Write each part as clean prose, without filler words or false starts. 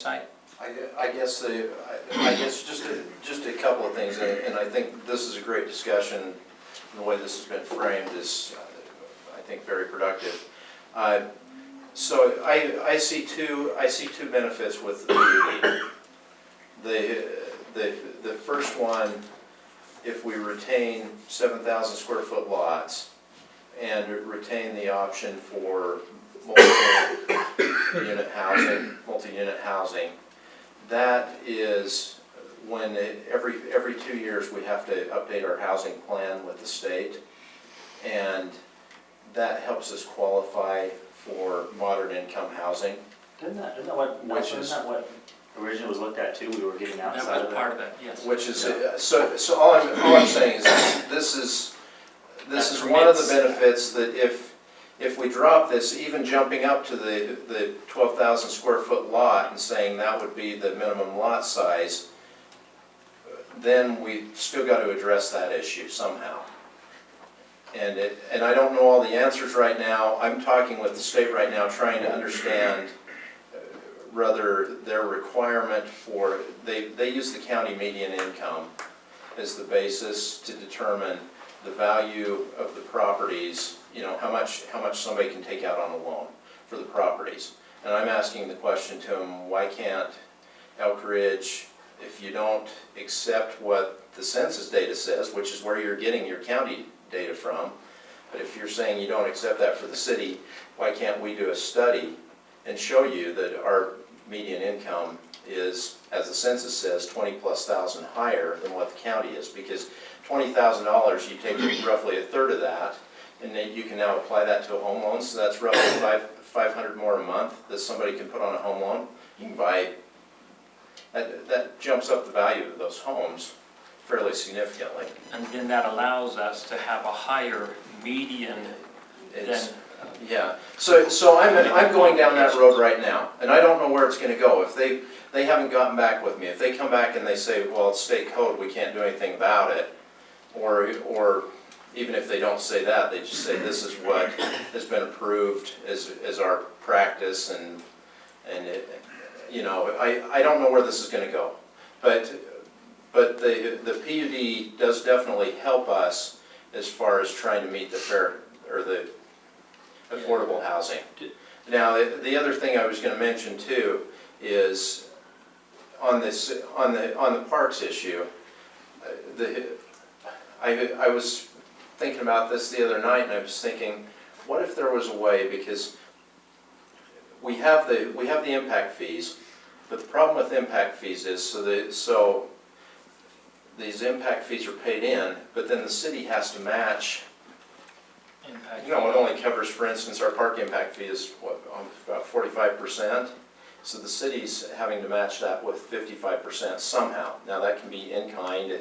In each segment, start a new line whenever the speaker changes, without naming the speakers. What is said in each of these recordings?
site?
I guess just a couple of things, and I think this is a great discussion. And the way this has been framed is, I think, very productive. So I see two benefits with the PUD. The first one, if we retain 7,000 square foot lots and retain the option for multi-unit housing, that is when every 2 years we have to update our housing plan with the state, and that helps us qualify for moderate income housing.
Isn't that what originally was looked at too? We were getting outside
That
of
was part of it, yes.
Which is, so all I'm saying is this is one of the benefits, that if we drop this, even jumping up to the 12,000 square foot lot and saying that would be the minimum lot size, then we still got to address that issue somehow. And I don't know all the answers right now. I'm talking with the state right now, trying to understand rather their requirement for, they use the county median income as the basis to determine the value of the properties, you know, how much somebody can take out on a loan for the properties. And I'm asking the question to them, why can't Elk Ridge, if you don't accept what the census data says, which is where you're getting your county data from, but if you're saying you don't accept that for the city, why can't we do a study and show you that our median income is, as the census says, 20,000+ higher than what the county is? Because $20,000, you take roughly a third of that, and then you can now apply that to a home loan, so that's roughly $500 more a month that somebody can put on a home loan. You can buy, that jumps up the value of those homes fairly significantly.
And then that allows us to have a higher median than...
Yeah, so I'm going down that road right now, and I don't know where it's going to go. If they haven't gotten back with me, if they come back and they say, well, it's state code, we can't do anything about it, or even if they don't say that, they just say this is what has been approved as our practice, and it, you know, I don't know where this is going to go, but the PUD does definitely help us as far as trying to meet the fair, or the affordable housing. Now, the other thing I was going to mention too is on the parks issue. I was thinking about this the other night, and I was thinking, what if there was a way, because we have the impact fees, but the problem with impact fees is so these impact fees are paid in, but then the city has to match.
impact.
You know, it only covers, for instance, our park impact fee is what, about 45%. So the city's having to match that with 55% somehow. Now that can be in kind.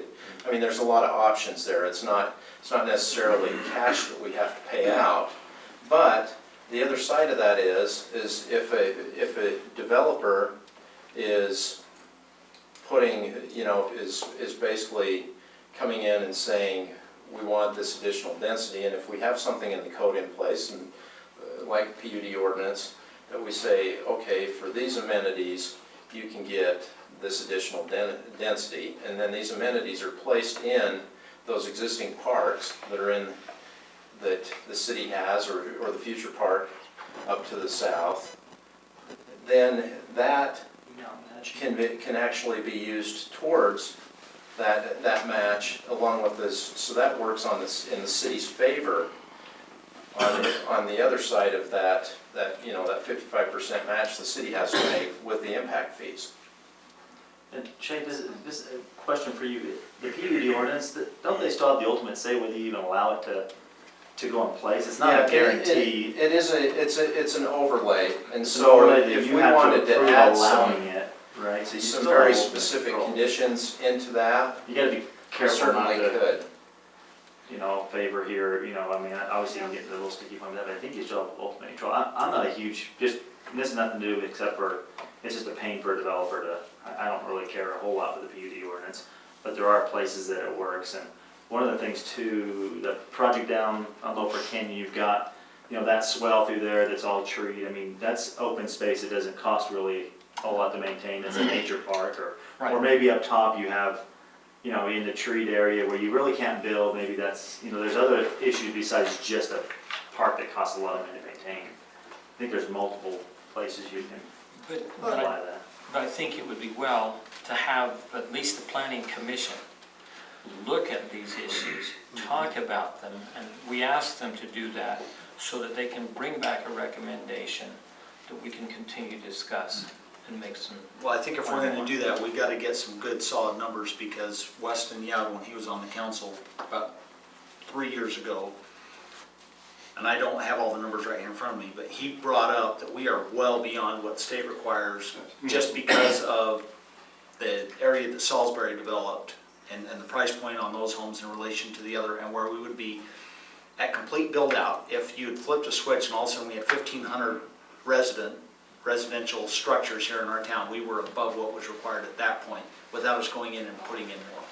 I mean, there's a lot of options there. It's not necessarily cash that we have to pay out. But the other side of that is if a developer is putting, you know, is basically coming in and saying, we want this additional density, and if we have something in the code in place, and like PUD ordinance, that we say, okay, for these amenities, you can get this additional density, and then these amenities are placed in those existing parks that are in, that the city has, or the future park up to the south, then that can actually be used towards that match along with this, so that works on this in the city's favor. On the other side of that you know, that 55% match the city has to make with the impact fees.
And Shane, this question for you: the PUD ordinance, don't they still have the ultimate say whether you even allow it to go in place? It's not a guarantee.
It's an overlay, and so if we wanted to add
allowing it, right? So you
some
still
very
have ultimate
specific
control.
Conditions into that,
You got to be
we
careful
certainly
not to,
could.
you know, favor here. You know, I mean, obviously you can get into a little sticky point with that, but I think you still have ultimate control. I'm not a huge, just this has nothing to do except for it's just a pain for a developer to. I don't really care a whole lot with the PUD ordinance, but there are places that it works. And one of the things too, the project down on Loafer Canyon, you've got, you know, that swell through there that's all treed. I mean, that's open space. It doesn't cost really a lot to maintain, it's a nature park, or
Right.
maybe up top you have, you know, in the treed area where you really can't build, maybe that's, you know, there's other issues besides just a park that costs a lot of money to maintain. I think there's multiple places you can
But
apply that.
But I think it would be well to have at least the planning commission look at these issues, talk about them, and we ask them to do that so that they can bring back a recommendation that we can continue to discuss and make some.
Well, I think if we're gonna do that, we gotta get some good solid numbers, because Weston Young, when he was on the council about 3 years ago, and I don't have all the numbers right here in front of me, but he brought up that we are well beyond what state requires just because of the area that Salisbury developed and the price point on those homes in relation to the other, and where we would be at complete build out. If you had flipped a switch and all of a sudden we had 1,500 residential structures here in our town, we were above what was required at that point, without us going in and putting in more.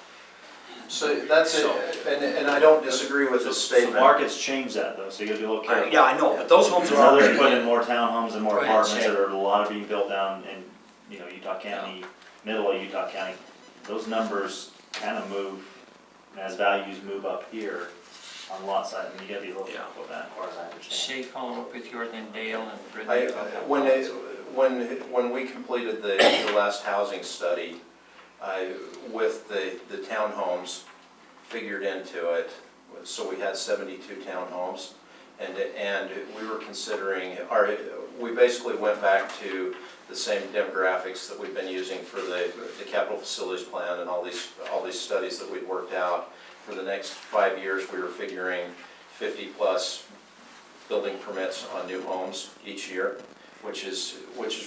So that's it, and I don't disagree with this
So
statement.
markets change that though, so you gotta be a little careful.
Yeah, I know, but those homes
There's
are
others
already,
putting in more townhomes and more
Go ahead,
apartments
Shane.
that are a lot of being built down in, you know, Utah County, middle of Utah County. Those numbers kind of move, and as values move up here on lot size, and you gotta be a little
Yeah.
careful with that, as far as I understand.
Shay, follow up with yours, then Dale and
I,
Brittany.
when we completed the last housing study, with the townhomes figured into it, so we had 72 townhomes, and we were considering, we basically went back to the same demographics that we've been using for the capital facilities plan and all these studies that we'd worked out. For the next 5 years, we were figuring 50+ building permits on new homes each year, which is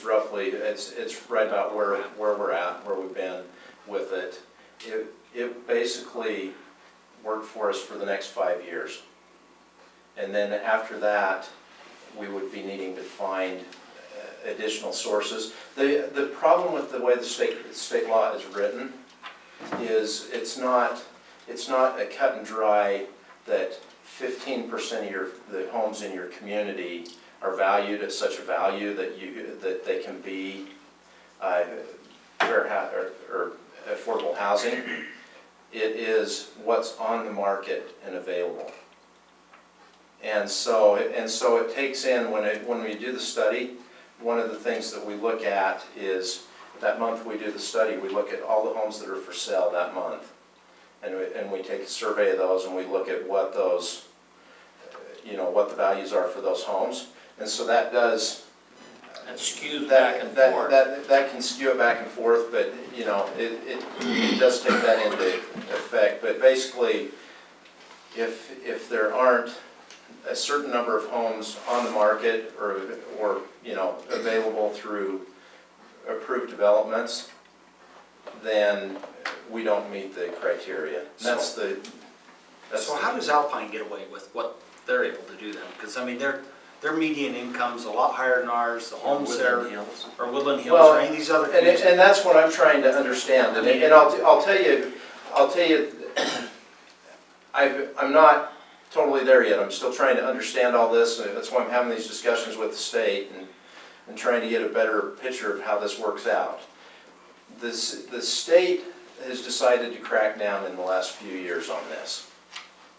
roughly, it's right about where we're at, where we've been with it. It basically worked for us for the next 5 years. And then after that, we would be needing to find additional sources. The problem with the way the state law is written is it's not a cut and dry that 15% of the homes in your community are valued at such a value that they can be or affordable housing. It is what's on the market and available. And so it takes in, when we do the study, one of the things that we look at is, that month we do the study, we look at all the homes that are for sale that month. And we take a survey of those, and we look at what those, what the values are for those homes. And so that does,
That skews back and forth.
that can skew it back and forth, but, it does take that into effect. But basically, if there aren't a certain number of homes on the market or available through approved developments, then we don't meet the criteria. That's
so how does Alpine get away with what they're able to do then? Because, I mean, their median income's a lot higher than ours, the homes there,
Woodland Hills.
or Woodland Hills,
Well,
or any of these other
And
communities.
and that's what I'm trying to understand, and I'll tell you, I'm not totally there yet. I'm still trying to understand all this, and that's why I'm having these discussions with the state and trying to get a better picture of how this works out. The state has decided to crack down in the last few years on this.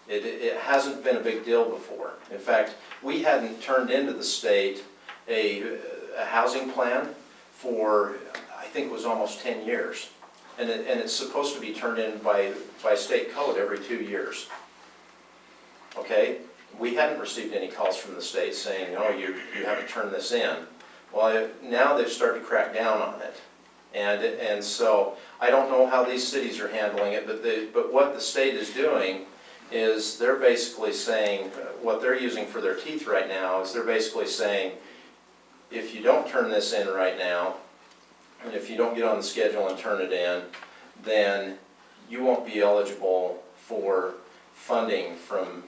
It hasn't been a big deal before. In fact, we hadn't turned into the state a housing plan for, I think it was almost 10 years. And it's supposed to be turned in by state code every 2 years. Okay? We hadn't received any calls from the state saying, oh, you haven't turned this in. Well, now they've started to crack down on it. And so I don't know how these cities are handling it, but what the state is doing is they're basically saying, what they're using for their teeth right now is they're basically saying, if you don't turn this in right now, and if you don't get on the schedule and turn it in, then you won't be eligible for funding from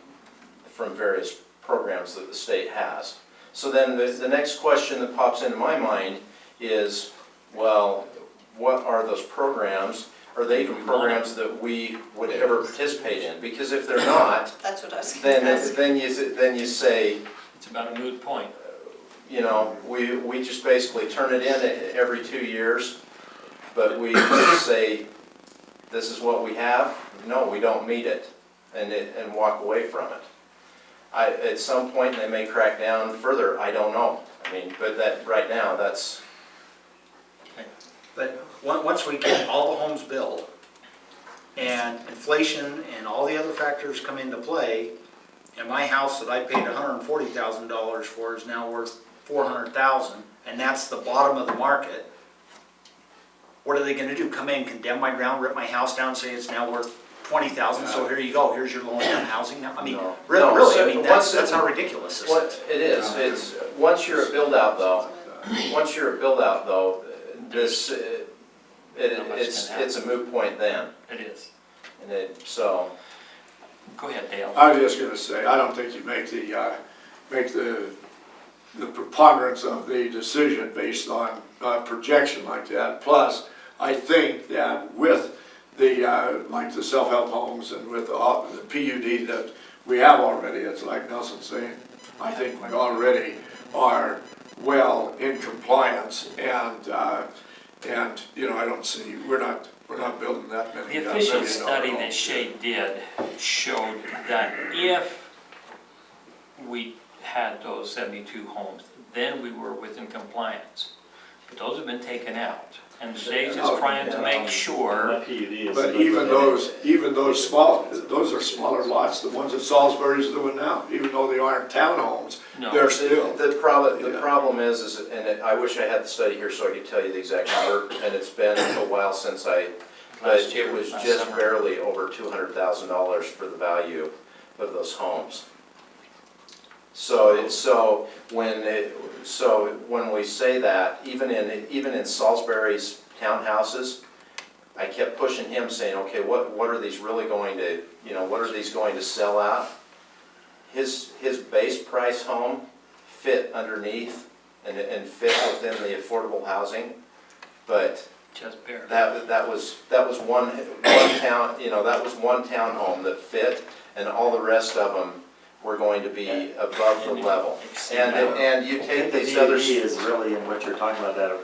various programs that the state has. So then the next question that pops into my mind is, well, what are those programs? Are they even programs that we would ever participate in? Because if they're not,
That's what I was going to ask.
then you say,
It's about a moot point.
you know, we just basically turn it in every 2 years, but we just say, this is what we have, no, we don't meet it, and walk away from it. At some point, they may crack down further, I don't know. I mean, but that, right now, that's,
But once we get all the homes built, and inflation and all the other factors come into play, and my house that I paid $140,000 for is now worth $400,000, and that's the bottom of the market, what are they gonna do? Come in, condemn my ground, rip my house down, say it's now worth $20,000, so here you go, here's your low-income housing now? I mean,
No.
really,
No,
really,
so
I mean,
once
that's
it-
how ridiculous this
what
is.
it is, it's, once you're a build-out though, this, it's a moot point then.
It is.
And so,
Go ahead, Dale.
I was just gonna say, I don't think you make the preponderance of the decision based on a projection like that. Plus, I think that with the, like the self-help homes and with all the PUD that we have already, it's like Nelson's saying, I think we already are well in compliance and, you know, I don't see, we're not building that many.
The official
$1 million
study that
homes.
Shay did showed that if we had those 72 homes, then we were within compliance. But those have been taken out. And Shay's is trying to make sure,
That PUD is.
But even those small, those are smaller lots, the ones that Salisbury's doing now, even though they aren't townhomes,
no,
they're still.
the problem is, I wish I had the study here so I could tell you the exact number, and it's been a while since but
last year,
it was
last
just
summer.
barely over $200,000 for the value of those homes. So when we say that, even in Salisbury's townhouses, I kept pushing him saying, okay, what are these really going to, you know, what are these going to sell out? His base price home fit underneath and fit within the affordable housing, but
just barely.
that was one town, you know, that was one townhome that fit, and all the rest of them were going to be above the level. And you take these
The
other.
PUD is really in what you're talking about, that,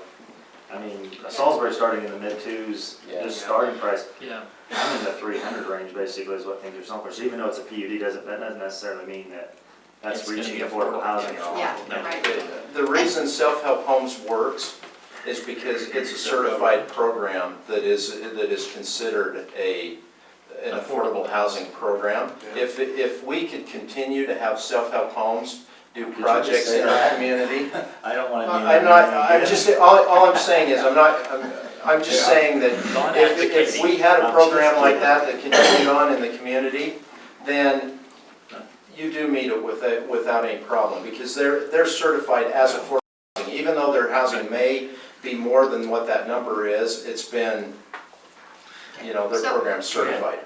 I mean, Salisbury starting in the mid-2s,
Yeah.
just starting price,
Yeah,
I'm in the 300 range basically is what things are selling for. So even though it's a PUD, that doesn't necessarily mean that that's
It's gonna
reaching
be
affordable
affordable,
housing
yeah.
at all.
Yeah,
No.
right.
The reason self-help homes works is because it's a certified program that is considered an affordable housing program.
Yeah.
If we could continue to have self-help homes do
you just
projects
say
in our
that?
community,
I don't want to.
I'm just, all I'm saying is, I'm just saying that
Not
if we had a program like that continued on in the community, then you do meet it without any problem, because they're certified as affordable housing. Even though their housing may be more than what that number is, it's been, you know, their
So-
program's certified.